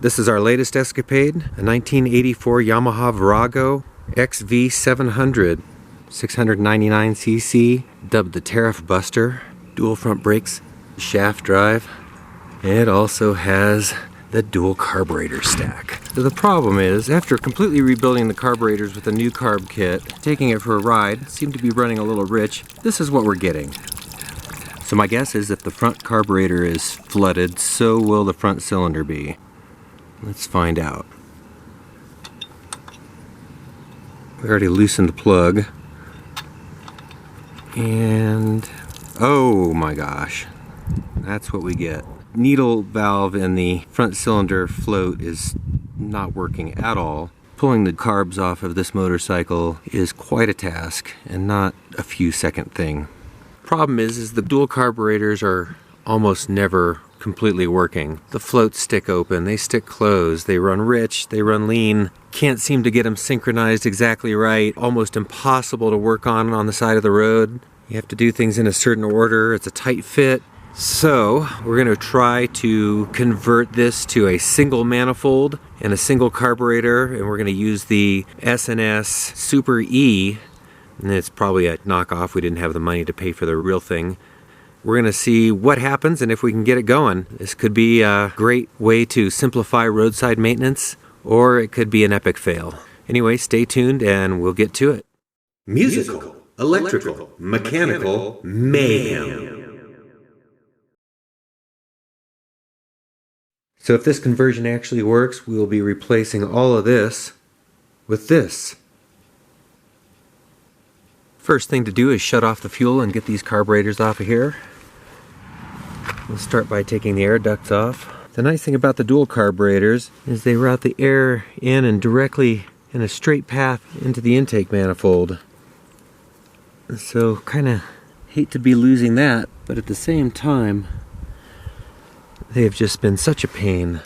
This is our latest escapade, a 1984 Yamaha Virago XV700, 699cc, dubbed the Tariff Buster, dual front brakes, shaft drive. It also has the dual carburetor stack. So the problem is, after completely rebuilding the carburetors with a new carb kit, taking it for a ride, seemed to be running a little rich. This is what we're getting. So my guess is if the front carburetor is flooded, so will the front cylinder be. Let's find out. We already loosened the plug. And oh my gosh, that's what we get. Needle valve in the front cylinder float is not working at all. Pulling the carbs off of this motorcycle is quite a task and not a few second thing. Problem is the dual carburetors are almost never completely working. The floats stick open, they stick closed, they run rich, they run lean. Can't seem to get them synchronized exactly right. Almost impossible to work on the side of the road. You have to do things in a certain order. It's a tight fit. So we're going to try to convert this to a single manifold and a single carburetor, and we're going to use the S&S Super E. And it's probably a knockoff. We didn't have the money to pay for the real thing. We're going to see what happens and if we can get it going. This could be a great way to simplify roadside maintenance, or it could be an epic fail. Anyway, stay tuned and we'll get to it. Musical, electrical, mechanical mayhem. So if this conversion actually works, we will be replacing all of this with this. First thing to do is shut off the fuel and get these carburetors off of here. We'll start by taking the air ducts off. The nice thing about the dual carburetors is they route the air in and directly in a straight path into the intake manifold. So kind of hate to be losing that, but at the same time, they have just been such a pain.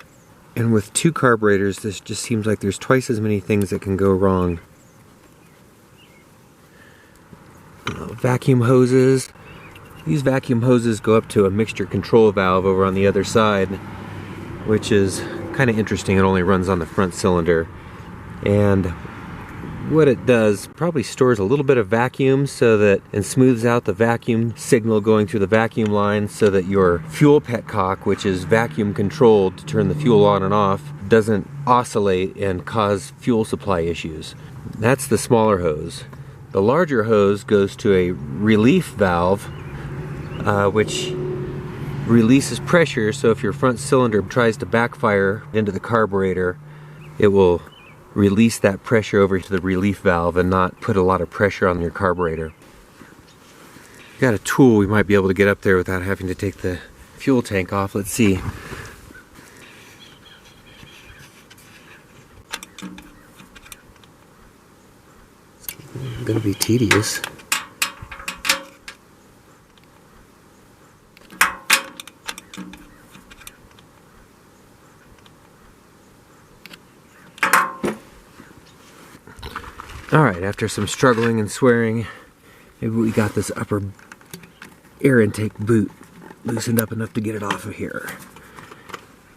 And with two carburetors, this just seems like there's twice as many things that can go wrong. Vacuum hoses. These vacuum hoses go up to a mixture control valve over on the other side, which is kind of interesting. It only runs on the front cylinder. And what it does, probably stores a little bit of vacuum so that, and smooths out the vacuum signal going through the vacuum line so that your fuel petcock, which is vacuum controlled to turn the fuel on and off, doesn't oscillate and cause fuel supply issues. That's the smaller hose. The larger hose goes to a relief valve, which releases pressure, so if your front cylinder tries to backfire into the carburetor, it will release that pressure over to the relief valve and not put a lot of pressure on your carburetor. Got a tool we might be able to get up there without having to take the fuel tank off. Let's see. It's gonna be tedious. Alright, after some struggling and swearing, maybe we got this upper air intake boot loosened up enough to get it off of here.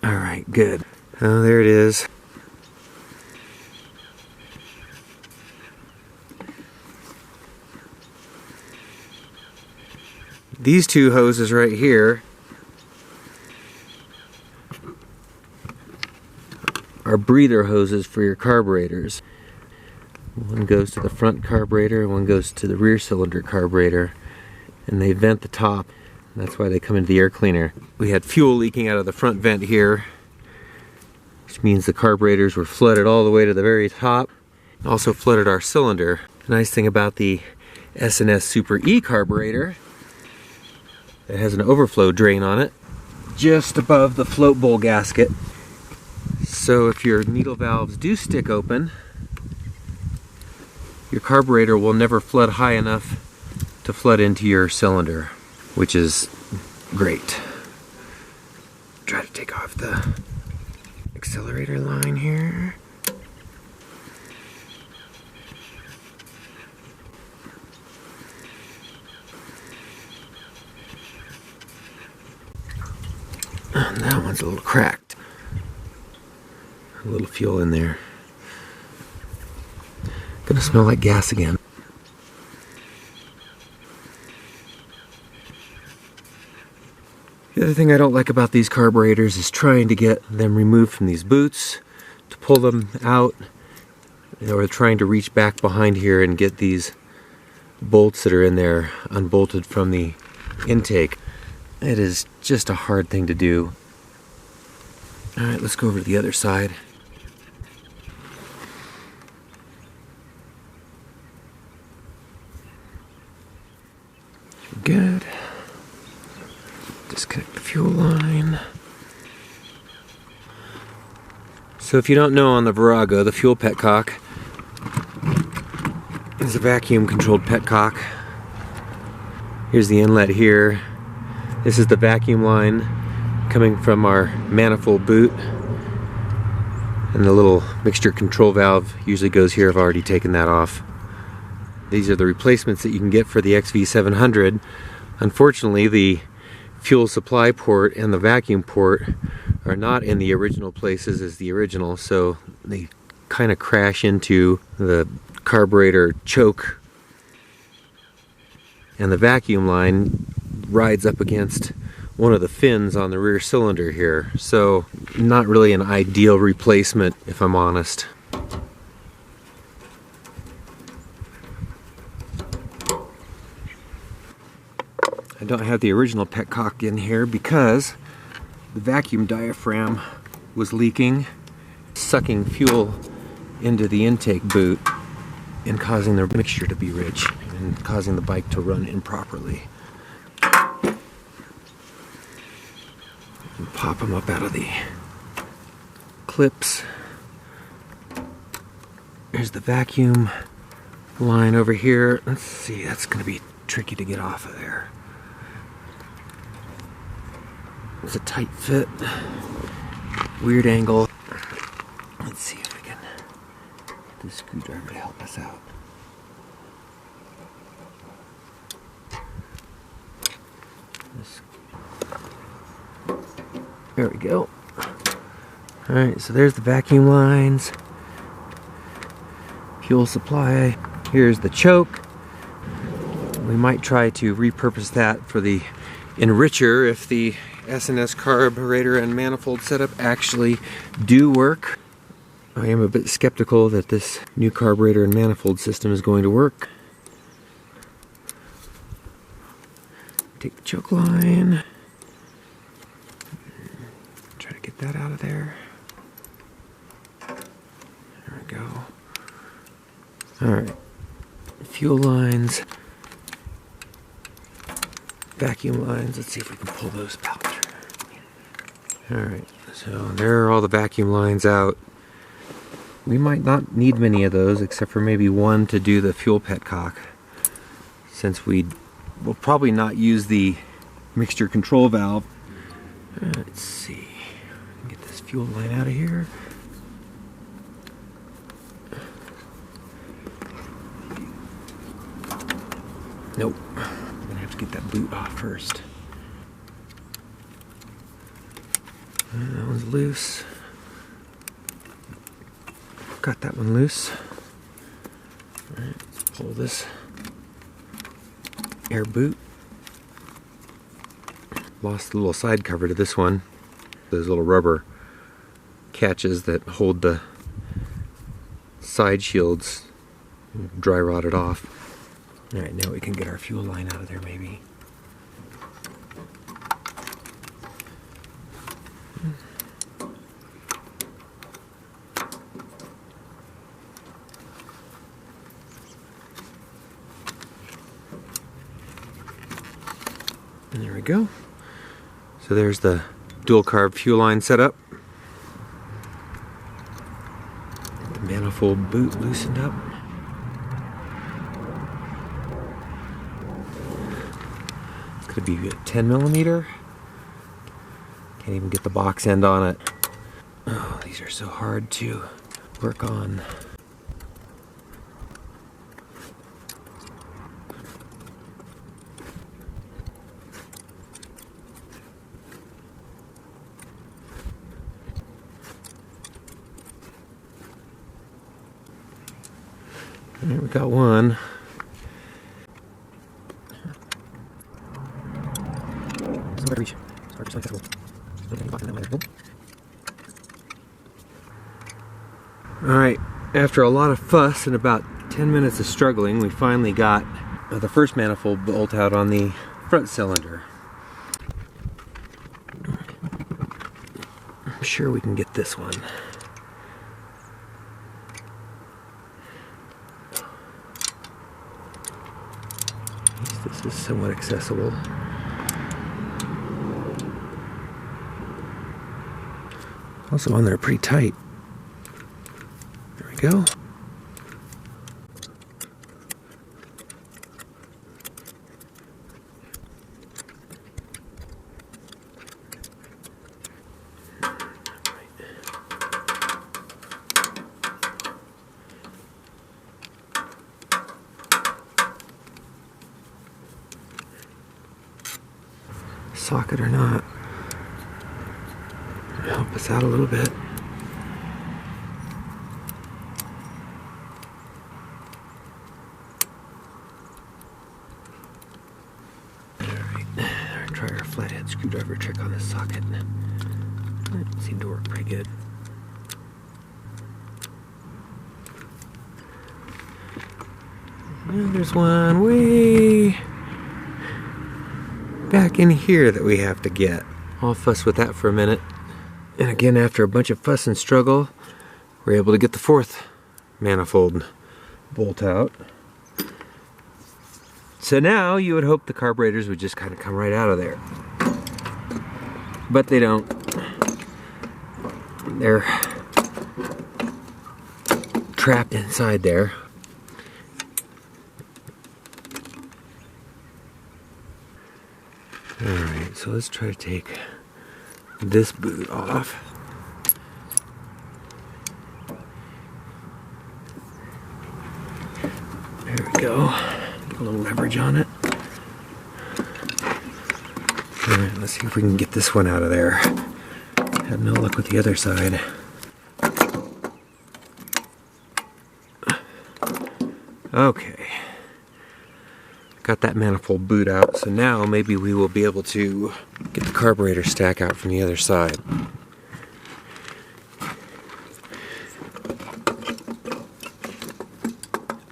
Alright, good. Oh, there it is. These two hoses right here are breather hoses for your carburetors. One goes to the front carburetor and one goes to the rear cylinder carburetor, and they vent the top. That's why they come into the air cleaner. We had fuel leaking out of the front vent here, which means the carburetors were flooded all the way to the very top. Also flooded our cylinder. The nice thing about the S&S Super E carburetor, it has an overflow drain on it just above the float bowl gasket. So if your needle valves do stick open, your carburetor will never flood high enough to flood into your cylinder, which is great. Try to take off the accelerator line here. And that one's a little cracked. A little fuel in there. Gonna smell like gas again. The other thing I don't like about these carburetors is trying to get them removed from these boots, to pull them out, or trying to reach back behind here and get these bolts that are in there unbolted from the intake. It is just a hard thing to do. Alright, let's go over to the other side. Good. Disconnect the fuel line. So if you don't know, on the Virago, the fuel petcock is a vacuum controlled petcock. Here's the inlet here. This is the vacuum line coming from our manifold boot. And the little mixture control valve usually goes here. I've already taken that off. These are the replacements that you can get for the XV700. Unfortunately, the fuel supply port and the vacuum port are not in the original places as the original, so they kind of crash into the carburetor choke, and the vacuum line rides up against one of the fins on the rear cylinder here. So not really an ideal replacement, if I'm honest. I don't have the original petcock in here because the vacuum diaphragm was leaking, sucking fuel into the intake boot and causing the mixture to be rich and causing the bike to run improperly. And pop them up out of the clips. There's the vacuum line over here. Let's see, that's going to be tricky to get off of there. It's a tight fit, weird angle. Let's see if we can get the screwdriver to help us out. There we go. Alright, so there's the vacuum lines, fuel supply. Here's the choke. We might try to repurpose that for the enricher if the S&S carburetor and manifold setup actually do work. I am a bit skeptical that this new carburetor and manifold system is going to work. Take the choke line. Try to get that out of there. There we go. Alright. Fuel lines. Vacuum lines. Let's see if we can pull those out. Alright, so there are all the vacuum lines out. We might not need many of those except for maybe one to do the fuel petcock, since we will probably not use the mixture control valve. Let's see. Get this fuel line out of here. Nope. I'm gonna have to get that boot off first. That one's loose. Got that one loose. Alright, let's pull this air boot. Lost the little side cover to this one. Those little rubber catches that hold the side shields dry rotted off. Alright, now we can get our fuel line out of there maybe. And there we go. So there's the dual carb fuel line setup. The manifold boot loosened up. It's going to be a 10 millimeter. Can't even get the box end on it. Oh, these are so hard to work on. Alright, we got one. Alright, after a lot of fuss and about 10 minutes of struggling, we finally got the first manifold bolt out on the front cylinder. I'm sure we can get this one. This is somewhat accessible. Also on there pretty tight. There we go. Socket or not, help us out a little bit. Alright, try our flathead screwdriver trick on this socket. It seemed to work pretty good. And there's one way back in here that we have to get. I'll fuss with that for a minute. And again, after a bunch of fuss and struggle, we're able to get the fourth manifold bolt out. So now you would hope the carburetors would just kind of come right out of there. But they don't. They're trapped inside there. Alright, so let's try to take this boot off. There we go. Get a little leverage on it. Alright, let's see if we can get this one out of there. Had no luck with the other side. Okay. Got that manifold boot out, so now maybe we will be able to get the carburetor stack out from the other side.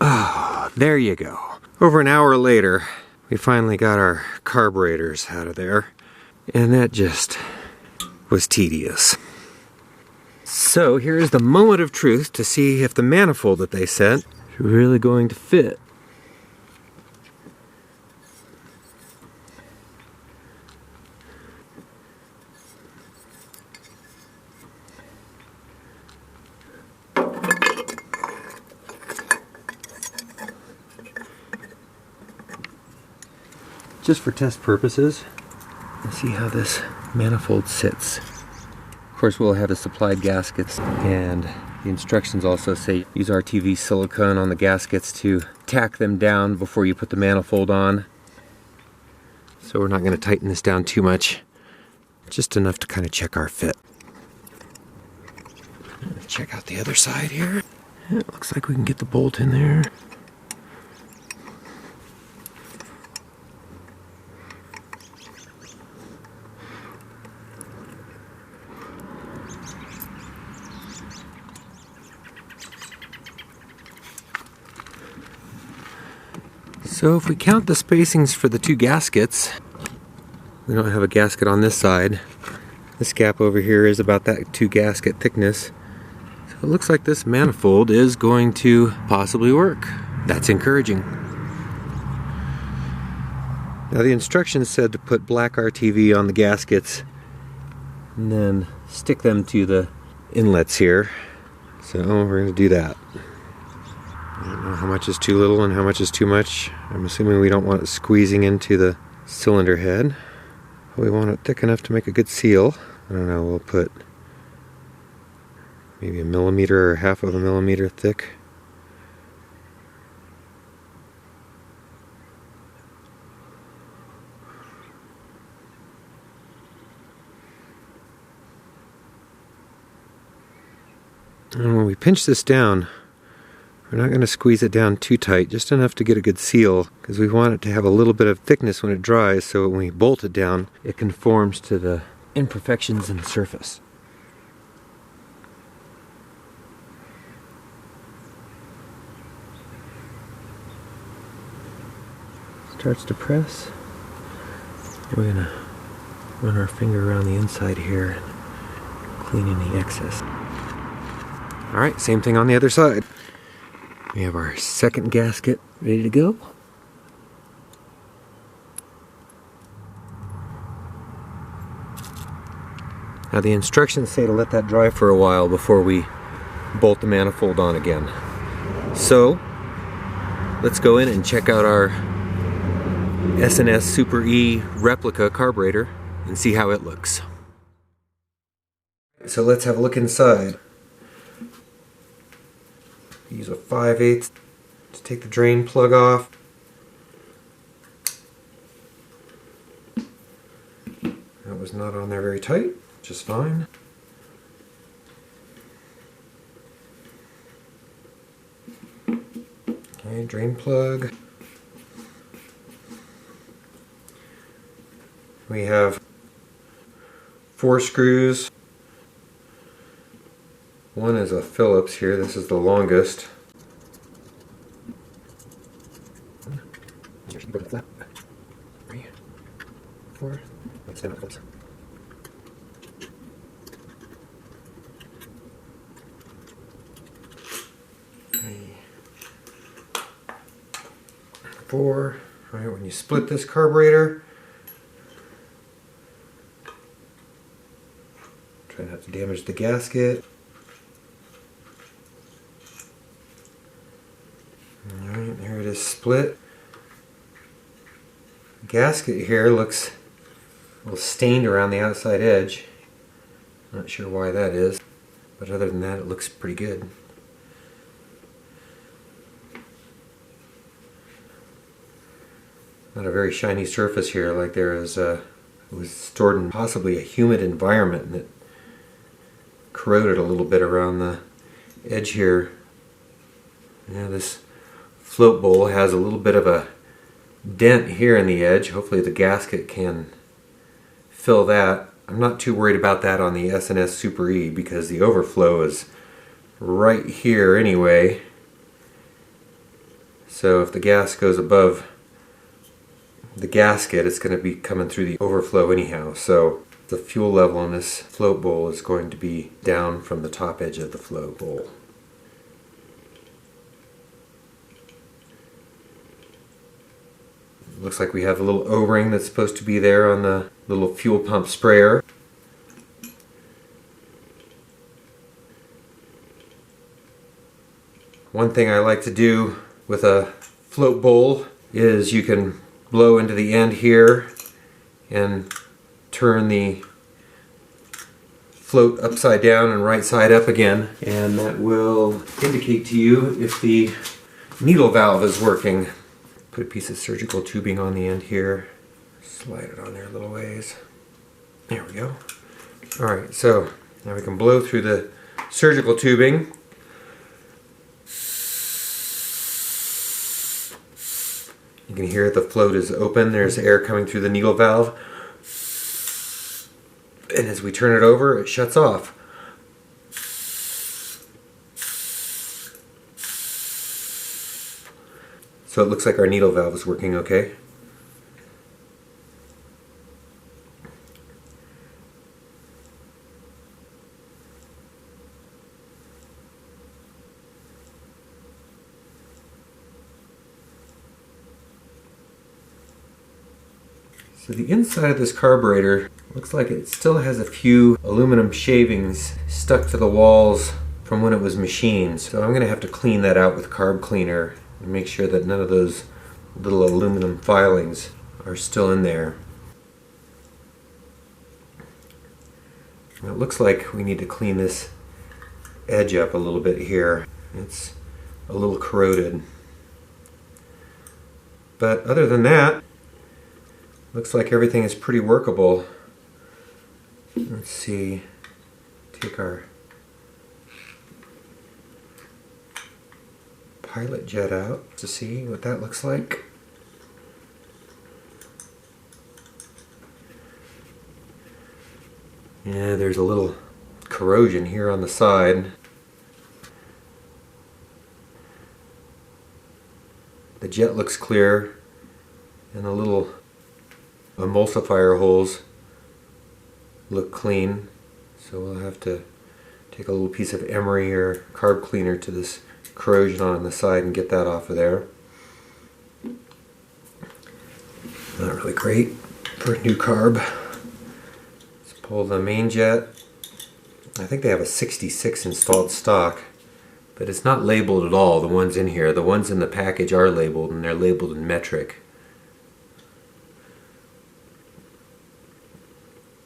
Oh, there you go. Over an hour later, we finally got our carburetors out of there, and that just was tedious. So here's the moment of truth to see if the manifold that they sent is really going to fit. Just for test purposes, let's see how this manifold sits. Of course, we'll have the supplied gaskets, and the instructions also say use RTV silicone on the gaskets to tack them down before you put the manifold on. So we're not going to tighten this down too much, just enough to kind of check our fit. Let's check out the other side here. It looks like we can get the bolt in there. So if we count the spacings for the two gaskets, we don't have a gasket on this side. This gap over here is about that 2 gasket thickness. So it looks like this manifold is going to possibly work. That's encouraging. Now the instructions said to put black RTV on the gaskets and then stick them to the inlets here. So we're going to do that. I don't know how much is too little and how much is too much. I'm assuming we don't want it squeezing into the cylinder head. We want it thick enough to make a good seal. I don't know, we'll put maybe 1 millimeter or 1/2 of a millimeter thick. And when we pinch this down, we're We're not going to squeeze it down too tight, just enough to get a good seal, because we want it to have a little bit of thickness when it dries, so when we bolt it down, it conforms to the imperfections in the surface. Starts to press. We're going to run our finger around the inside here and clean any excess. Alright, same thing on the other side. We have our second gasket ready to go. Now the instructions say to let that dry for a while before we bolt the manifold on again. So, let's go in and check out our S&S Super E replica carburetor and see how it looks. So let's have a look inside. Use a 5/8 to take the drain plug off. That was not on there very tight, just fine. Okay, drain plug. We have 4 screws. One is a Phillips here, this is the longest. 3, 4, let's stand up, folks. Four. Alright, when you split this carburetor, try not to damage the gasket. Alright, there it is split. The gasket here looks a little stained around the outside edge. Not sure why that is, but other than that it looks pretty good. Not a very shiny surface here, like there is it was stored in possibly a humid environment and it corroded a little bit around the edge here. Yeah, this float bowl has a little bit of a dent here in the edge. Hopefully the gasket can fill that. I'm not too worried about that on the S&S Super E because the overflow is right here anyway. So if the gas goes above the gasket, it's going to be coming through the overflow anyhow. So the fuel level in this float bowl is going to be down from the top edge of the float bowl. Looks like we have a little O-ring that's supposed to be there on the little fuel pump sprayer. One thing I like to do with a float bowl is you can blow into the end here and turn the float upside down and right side up again, and that will indicate to you if the needle valve is working. Put a piece of surgical tubing on the end here, slide it on there a little ways. There we go. Alright, so now we can blow through the surgical tubing. You can hear the float is open, there's air coming through the needle valve. And as we turn it over, it shuts off. So it looks like our needle valve is working okay. So the inside of this carburetor looks like it still has a few aluminum shavings stuck to the walls from when it was machined. So I'm going to have to clean that out with carb cleaner and make sure that none of those little aluminum filings are still in there. And it looks like we need to clean this edge up a little bit here. It's a little corroded. But other than that, looks like everything is pretty workable. Let's see, take our pilot jet out to see what that looks like. Yeah, there's a little corrosion here on the side. The jet looks clear, and the little emulsifier holes look clean. So we'll have to take a little piece of emery or carb cleaner to this corrosion on the side and get that off of there. Not really great for a new carb. Let's pull the main jet. I think they have a 66 installed stock, but it's not labeled at all, the ones in here. The ones in the package are labeled, and they're labeled in metric.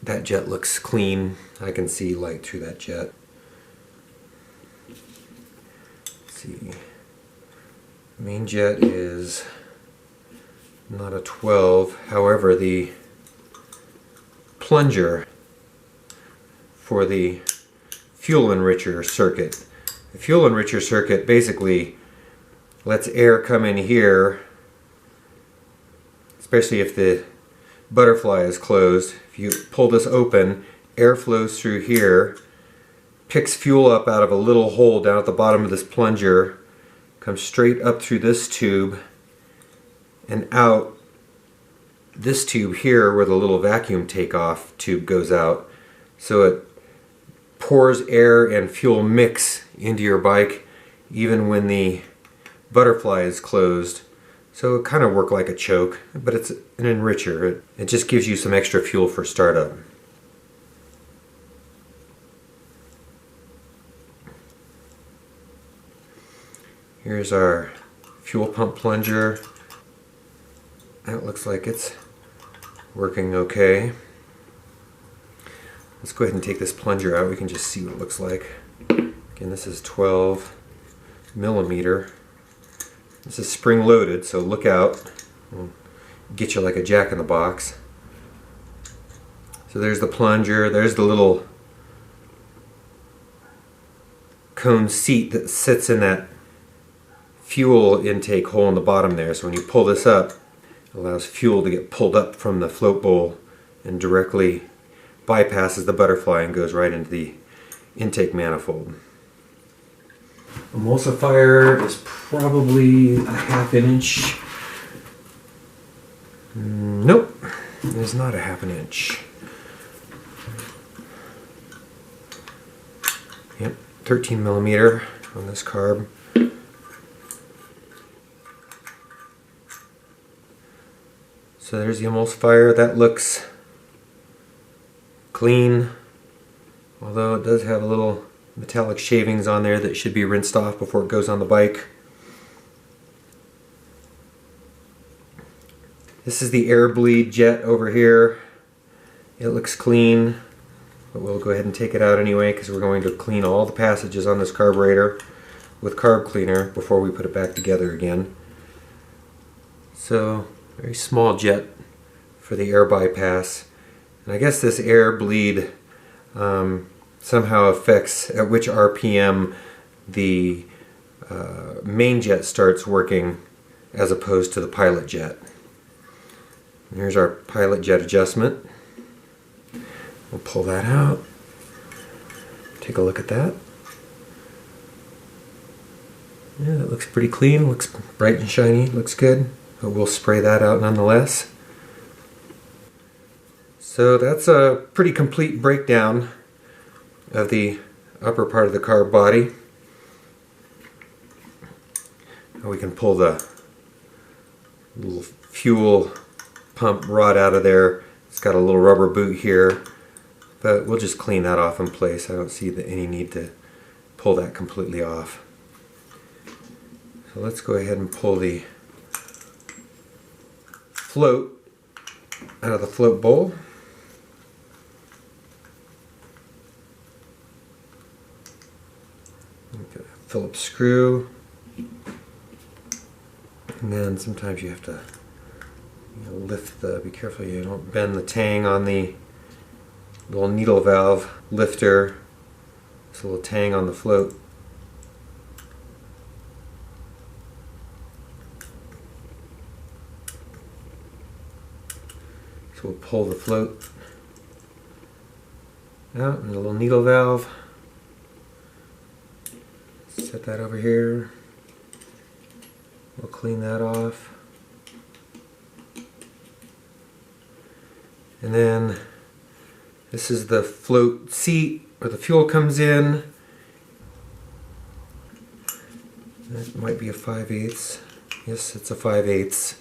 That jet looks clean. I can see light through that jet. Let's see. Main jet is not a 12. However, the plunger for the fuel enricher circuit. The fuel enricher circuit basically lets air come in here, especially if the butterfly is closed. If you pull this open, air flows through here, picks fuel up out of a little hole down at the bottom of this plunger, comes straight up through this tube and out this tube here where the little vacuum takeoff tube goes out. So it pours air and fuel mix into your bike even when the butterfly is closed. So it kind of works like a choke, but it's an enricher. It just gives you some extra fuel for startup. Here's our fuel pump plunger. That looks like it's working okay. Let's go ahead and take this plunger out. We can just see what it looks like. Again, this is 12 millimeter. This is spring loaded, so look out. It'll get you like a jack in the box. So there's the plunger, there's the little cone seat that sits in that fuel intake hole in the bottom there. So when you pull this up, it allows fuel to get pulled up from the float bowl and directly bypasses the butterfly and goes right into the intake manifold. Emulsifier is probably a ½ inch. Nope, it is not a ½ inch. Yep, 13 millimeter on this carb. So there's the emulsifier. That looks clean, although it does have a little metallic shavings on there that should be rinsed off before it goes on the bike. This is the air bleed jet over here. It looks clean, but we'll go ahead and take it out anyway because we're going to clean all the passages on this carburetor with carb cleaner before we put it back together again. So, very small jet for the air bypass. And I guess this air bleed somehow affects at which RPM the main jet starts working as opposed to the pilot jet. And here's our pilot jet adjustment. We'll pull that out. Take a look at that. Yeah, that looks pretty clean, looks bright and shiny, looks good. But we'll spray that out nonetheless. So that's a pretty complete breakdown of the upper part of the carb body. We can pull the little fuel pump rod out of there. It's got a little rubber boot here, but we'll just clean that off in place. I don't see any need to pull that completely off. So let's go ahead and pull the float out of the float bowl. Phillips screw, and then sometimes you have to lift the, be careful you don't bend the tang on the little needle valve lifter. There's a little tang on the float. So we'll pull the float out and a little needle valve. Set that over here. We'll clean that off. And then this is the float seat where the fuel comes in. That might be a 5/8. Yes, it's a 5/8.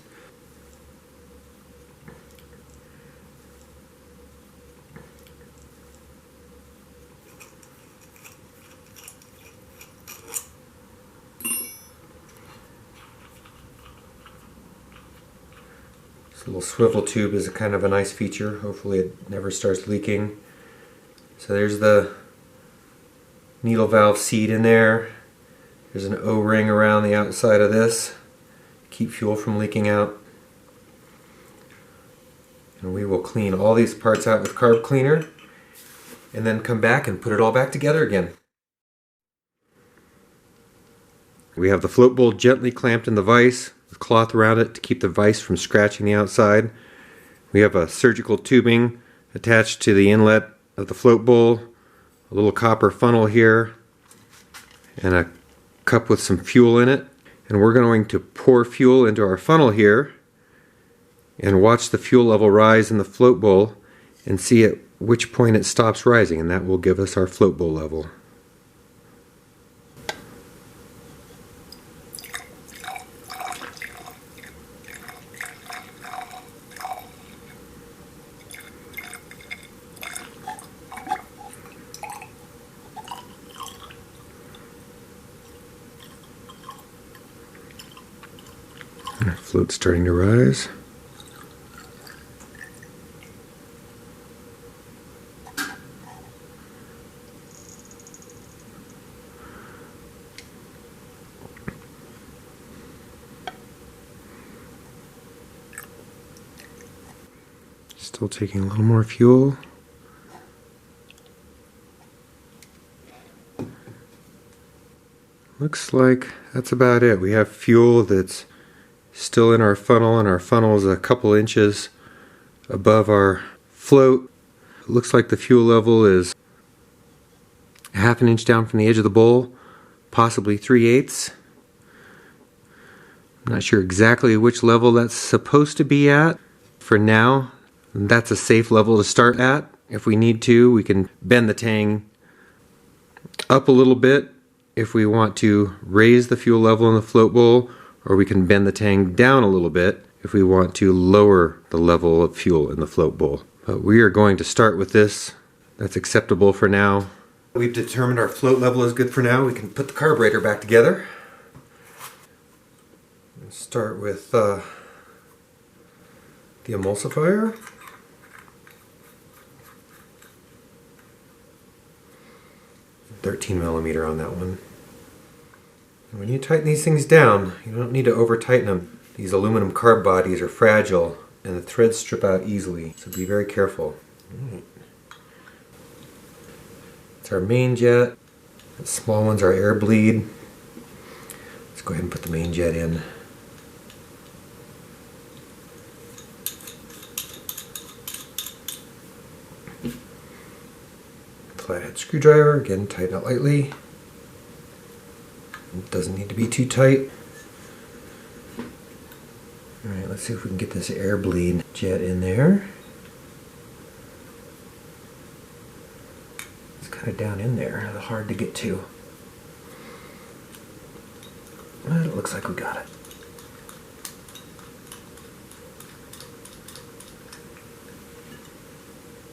This little swivel tube is a kind of a nice feature. Hopefully it never starts leaking. So there's the needle valve seat in there. There's an O-ring around the outside of this. Keep fuel from leaking out. And we will clean all these parts out with carb cleaner and then come back and put it all back together again. We have the float bowl gently clamped in the vise with cloth around it to keep the vise from scratching the outside. We have a surgical tubing attached to the inlet of the float bowl, a little copper funnel here, and a cup with some fuel in it. And we're going to pour fuel into our funnel here and watch the fuel level rise in the float bowl and see at which point it stops rising, and that will give us our float bowl level. And our float's starting to rise. Still taking a little more fuel. Looks like that's about it. We have fuel that's still in our funnel, and our funnel is a couple inches above our float. It looks like the fuel level is a half an inch down from the edge of the bowl, possibly 3/8. I'm not sure exactly which level that's supposed to be at. For now, that's a safe level to start at. If we need to, we can bend the tang up a little bit if we want to raise the fuel level in the float bowl, or we can bend the tang down a little bit if we want to lower the level of fuel in the float bowl. But we are going to start with this. That's acceptable for now. We've determined our float level is good for now. We can put the carburetor back together. Let's start with the emulsifier. $13mm on that one. And when you tighten these things down, you don't need to over tighten them. These aluminum carb bodies are fragile and the threads strip out easily, so be very careful. Right. It's our main jet. The small ones are air bleed. Let's go ahead and put the main jet in. Flathead screwdriver, again, tighten it lightly. It doesn't need to be too tight. Alright, let's see if we can get this air bleed jet in there. It's kind of down in there, hard to get to. Well, it looks like we got it.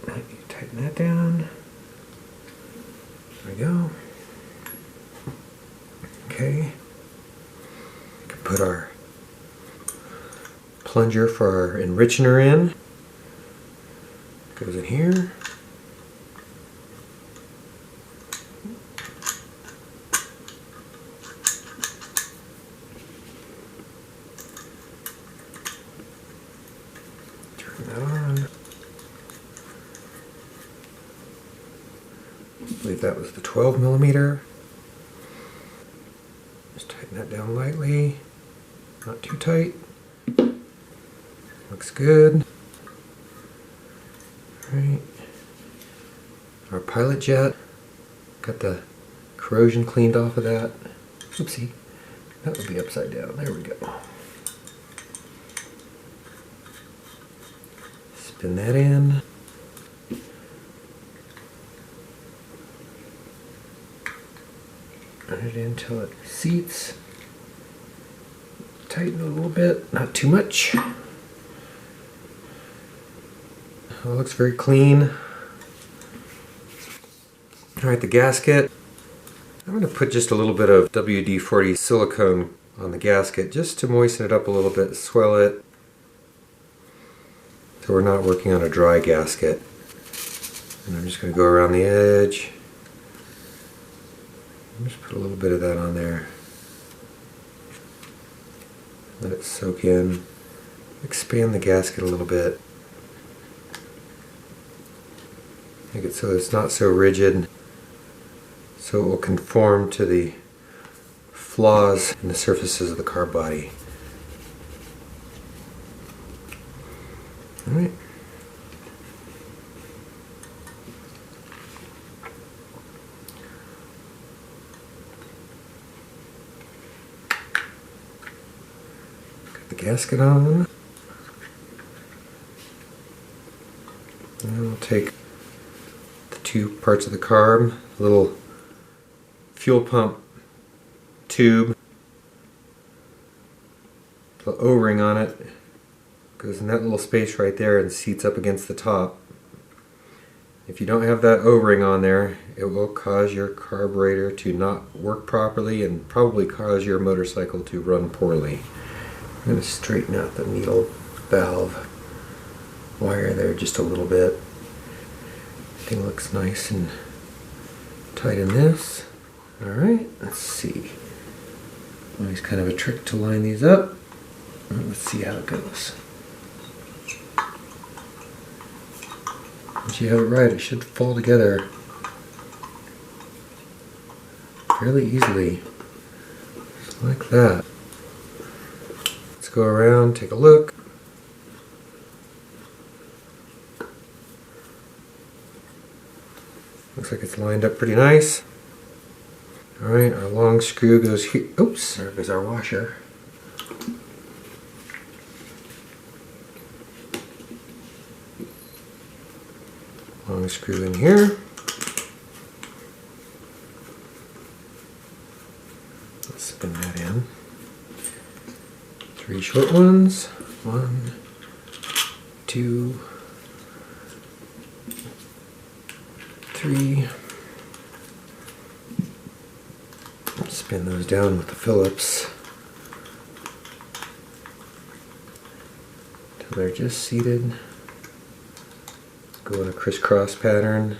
Alright, tighten that down. There we go. Okay. We can put our plunger for our enrichener in. Goes in here. Turn that on. I believe that was the 12mm. Just tighten that down lightly, not too tight. Looks good. Alright. Our pilot jet. Got the corrosion cleaned off of that. Oopsie. That would be upside down. There we go. Spin that in. Run it in until it seats. Tighten it a little bit, not too much. Oh, it looks very clean. Alright, the gasket. I'm going to put just a little bit of WD-40 silicone on the gasket just to moisten it up a little bit, swell it. So we're not working on a dry gasket. And I'm just going to go around the edge. Just put a little bit of that on there. Let it soak in. Expand the gasket a little bit. Make it so it's not so rigid, so it will conform to the flaws in the surfaces of the carb body. Alright. Got the gasket on. And we'll take the two parts of the carb, a little fuel pump tube, the O-ring on it goes in that little space right there and seats up against the top. If you don't have that O-ring on there, it will cause your carburetor to not work properly and probably cause your motorcycle to run poorly. I'm going to straighten out the needle valve wire there just a little bit. Everything looks nice and tight in this. Alright, let's see. Always kind of a trick to line these up. Let's see how it goes. Once you have it right, it should fall together fairly easily. Just like that. Let's go around, take a look. Looks like it's lined up pretty nice. Alright, our long screw goes here. Oops, there goes our washer. Long screw in here. Let's spin that in. 3 short ones. 1, 2, 3. Spin those down with the Phillips until they're just seated. Go in a crisscross pattern.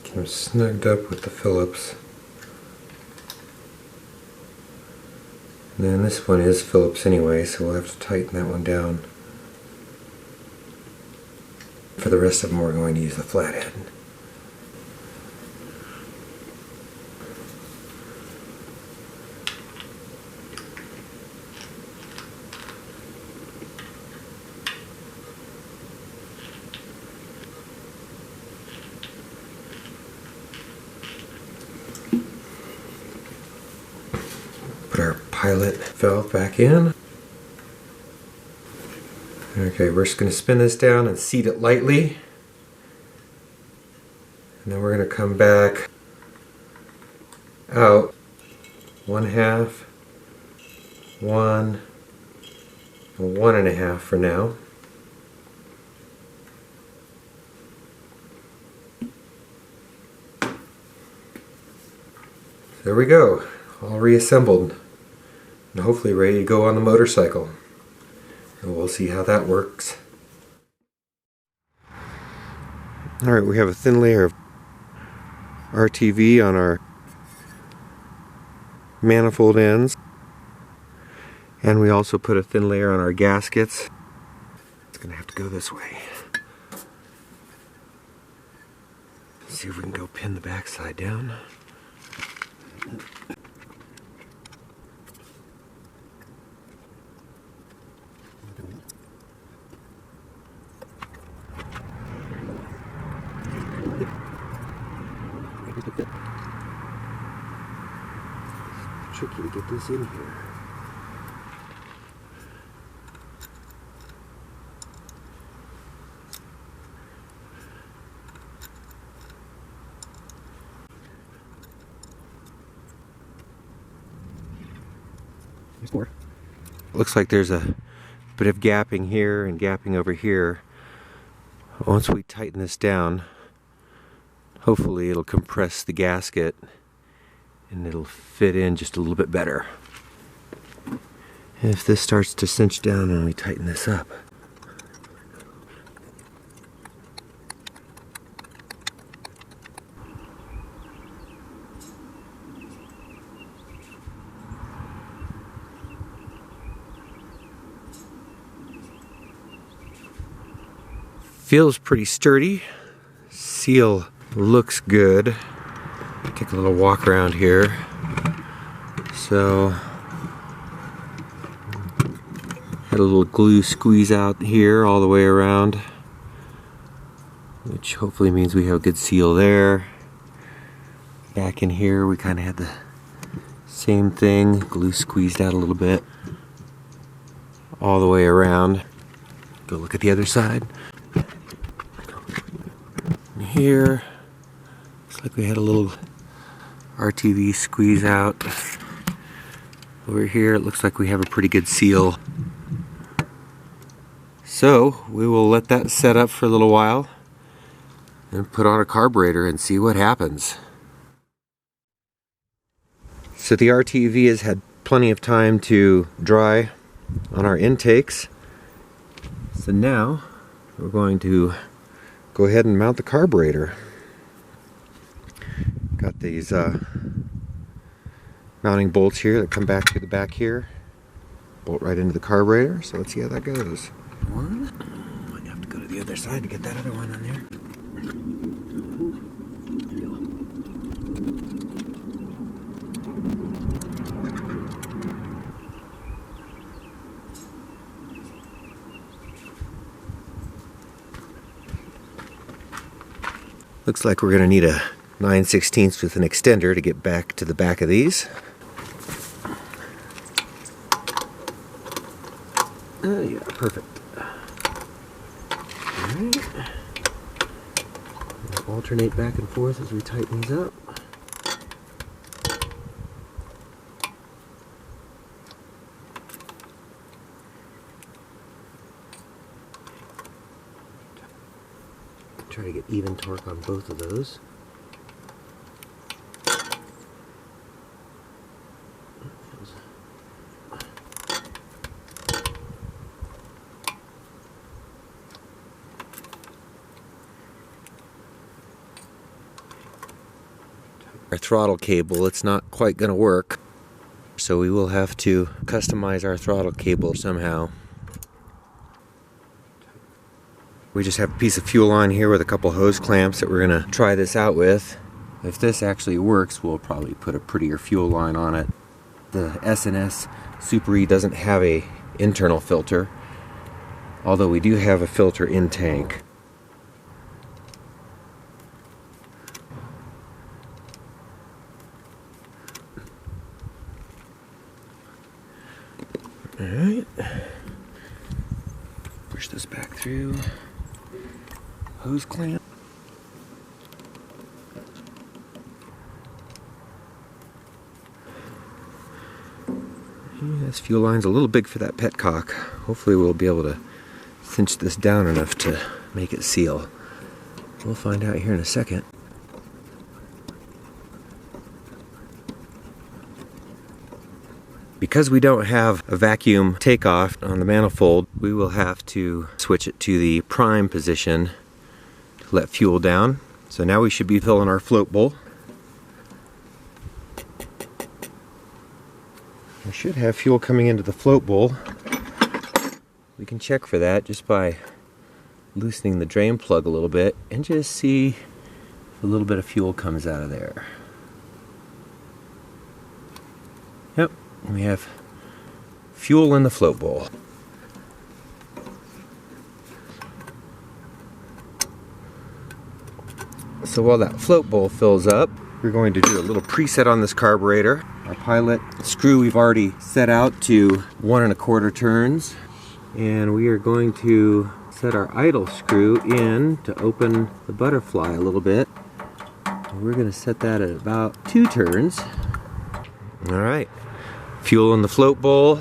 Get them snugged up with the Phillips. And then this one is Phillips anyway, so we'll have to tighten that one down. For the rest of them, we're going to use the flathead. Put our pilot valve back in. Okay, we're just going to spin this down and seat it lightly. And then we're going to come back out 1/2, 1, and 1.5 for now. There we go, all reassembled and hopefully ready to go on the motorcycle. And we'll see how that works. Alright, we have a thin layer of RTV on our manifold ends. And we also put a thin layer on our gaskets. It's going to have to go this way. Let's see if we can go pin the backside down. tricky to get this in here. There's more. Looks like there's a bit of gapping here and gapping over here. Once we tighten this down, hopefully it'll compress the gasket and it'll fit in just a little bit better. If this starts to cinch down when we tighten this up, feels pretty sturdy. Seal looks good. Take a little walk around here. So, had a little glue squeeze out here all the way around, which hopefully means we have a good seal there. Back in here we kind of had the same thing, glue squeezed out a little bit all the way around. Go look at the other side. Here, looks like we had a little RTV squeeze out. Over here it looks like we have a pretty good seal. So we will let that set up for a little while and put on a carburetor and see what happens. So the RTV has had plenty of time to dry on our intakes. So now we're going to go ahead and mount the carburetor. Got these mounting bolts here that come back to the back here. Bolt right into the carburetor. So let's see how that goes. One. Might have to go to the other side to get that other one on there. Looks like we're going to need a 9/16 with an extender to get back to the back of these. Oh yeah, perfect. Alright. Alternate back and forth as we tighten these up. Try to get even torque on both of those. Our throttle cable, it's not quite going to work, so we will have to customize our throttle cable somehow. We just have a piece of fuel on here with a couple hose clamps that we're going to try this out with. If this actually works, we'll probably put a prettier fuel line on it. The S&S Super E doesn't have a internal filter, although we do have a filter in tank. Alright, push this back through. Hose clamp. This fuel line's a little big for that petcock. Hopefully we'll be able to cinch this down enough to make it seal. We'll find out here in a second. Because we don't have a vacuum takeoff on the manifold, we will have to switch it to the prime position to let fuel down. So now we should be filling our float bowl. We should have fuel coming into the float bowl. We can check for that just by loosening the drain plug a little bit and just see if a little bit of fuel comes out of there. Yep, we have fuel in the float bowl. So while that float bowl fills up, we're going to do a little preset on this carburetor. Our pilot screw we've already set out to 1 1/4 turns. And we are going to set our idle screw in to open the butterfly a little bit. We're going to set that at about 2 turns. Alright, fuel in the float bowl.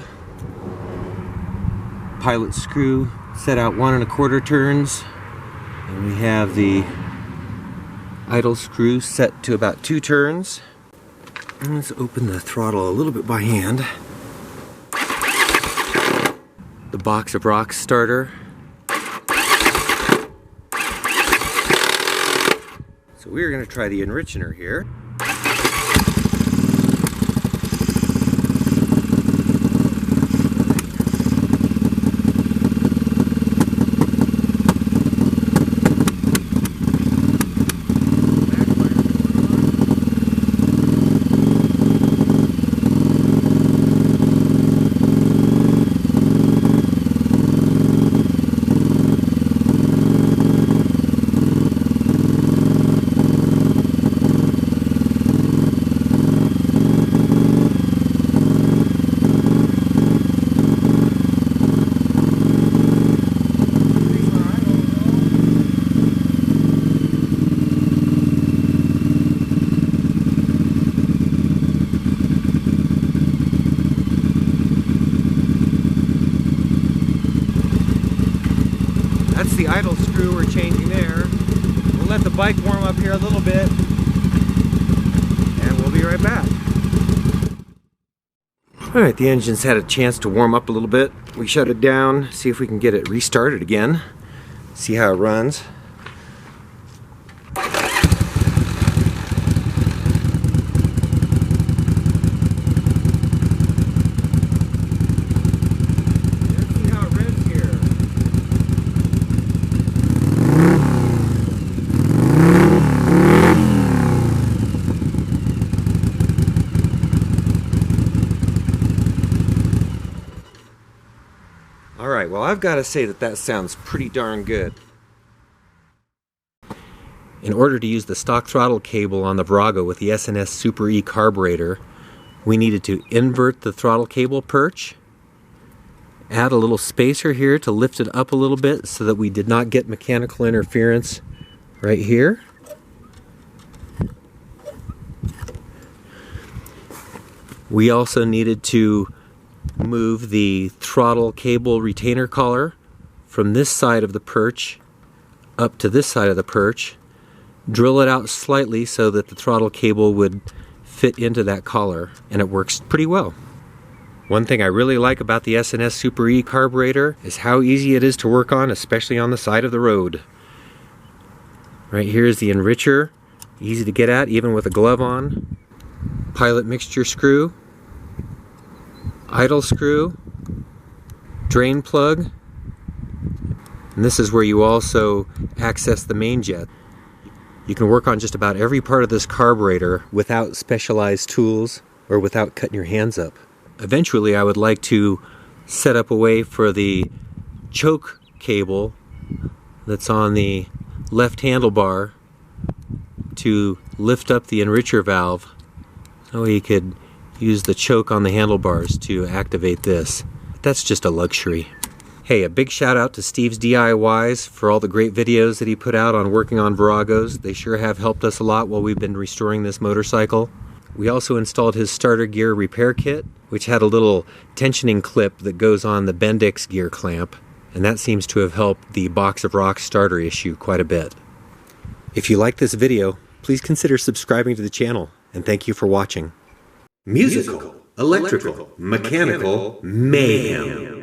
Pilot screw set out 1 1/4 turns. And we have the idle screw set to about 2 turns. And let's open the throttle a little bit by hand. The box of rocks starter. So we're going to try the enricher here. That's the idle screw we're changing there. We'll let the bike warm up here a little bit and we'll be right back. Alright, the engine's had a chance to warm up a little bit. We shut it down, see if we can get it restarted again, see how it runs. Alright, well I've got to say that sounds pretty darn good. In order to use the stock throttle cable on the Virago with the S&S Super E carburetor, we needed to invert the throttle cable perch, add a little spacer here to lift it up a little bit so that we did not get mechanical interference right here. We also needed to move the throttle cable retainer collar from this side of the perch up to this side of the perch, drill it out slightly so that the throttle cable would fit into that collar, and it works pretty well. One thing I really like about the S&S Super E carburetor is how easy it is to work on, especially on the side of the road. Right here is the enricher, easy to get at even with a glove on. Pilot mixture screw, idle screw, drain plug, and this is where you also access the main jet. You can work on just about every part of this carburetor without specialized tools or without cutting your hands up. Eventually I would like to set up a way for the choke cable that's on the left handlebar to lift up the enricher valve so you could use the choke on the handlebars to activate this. That's just a luxury. Hey, a big shout out to Steve's DIYs for all the great videos that he put out on working on Viragos. They sure have helped us a lot while we've been restoring this motorcycle. We also installed his starter gear repair kit, which had a little tensioning clip that goes on the Bendix gear clamp, and that seems to have helped the box of rocks starter issue quite a bit. If you like this video, please consider subscribing to the channel, and thank you for watching. Musical, electrical, mechanical mayhem.